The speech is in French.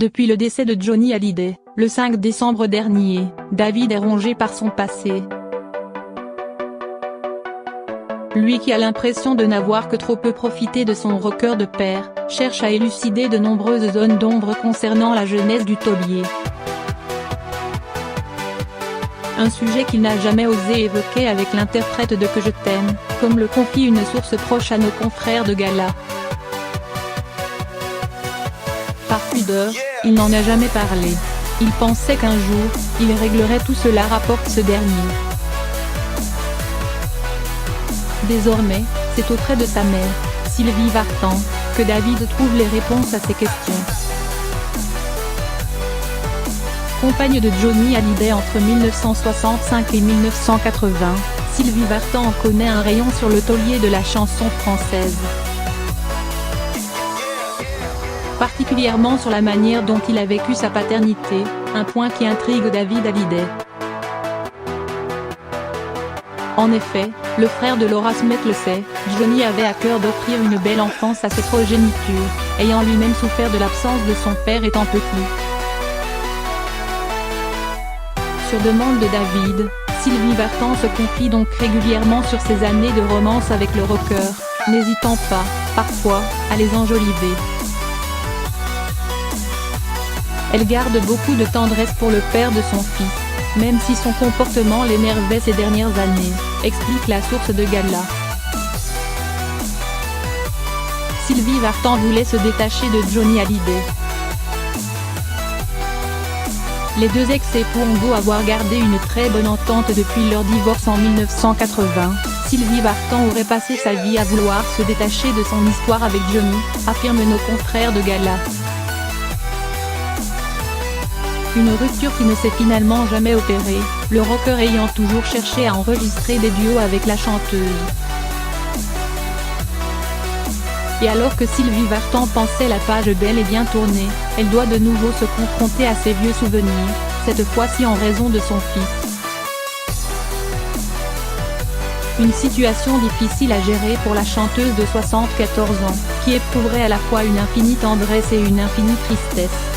Depuis le décès de Johnny Hallyday, le 5 décembre dernier, David est rongé par son passé. Lui qui a l'impression de n'avoir que trop peu profité de son rocker de père, cherche à élucider de nombreuses zones d'ombre concernant la jeunesse du taulier. Un sujet qu'il n'a jamais osé évoquer avec l'interprète de Que je t'aime, comme le confie une source proche à nos confrères de Gala. Par pudeur, il n'en a jamais parlé. Il pensait qu'un jour, il réglerait tout cela, rapporte ce dernier. Désormais, c'est auprès de sa mère, Sylvie Vartan, que David trouve les réponses à ses questions. Compagne de Johnny Hallyday entre 1965 et 1980, Sylvie Vartan en connaît un rayon sur le taulier de la chanson française. Particulièrement sur la manière dont il a vécu sa paternité, un point qui intrigue David Hallyday. En effet, le frère de Laura Smith le sait, Johnny avait à cœur d'offrir une belle enfance à ses progénitures, ayant lui-même souffert de l'absence de son père étant petit. Sur demande de David, Sylvie Vartan se confie donc régulièrement sur ses années de romance avec le rocker, n'hésitant pas, parfois, à les enjoliver. Elle garde beaucoup de tendresse pour le père de son fils, même si son comportement l'énervait ces dernières années, explique la source de Gala. Sylvie Vartan voulait se détacher de Johnny Hallyday. Les deux ex-époux ont beau avoir gardé une très bonne entente depuis leur divorce en 1980, Sylvie Vartan aurait passé sa vie à vouloir se détacher de son histoire avec Johnny, affirment nos confrères de Gala. Une rupture qui ne s'est finalement jamais opérée, le rocker ayant toujours cherché à enregistrer des duos avec la chanteuse. Et alors que Sylvie Vartan pensait la page bel et bien tournée, elle doit de nouveau se confronter à ses vieux souvenirs, cette fois-ci en raison de son fils. Une situation difficile à gérer pour la chanteuse de 74 ans, qui éprouverait à la fois une infinie tendresse et une infinie tristesse.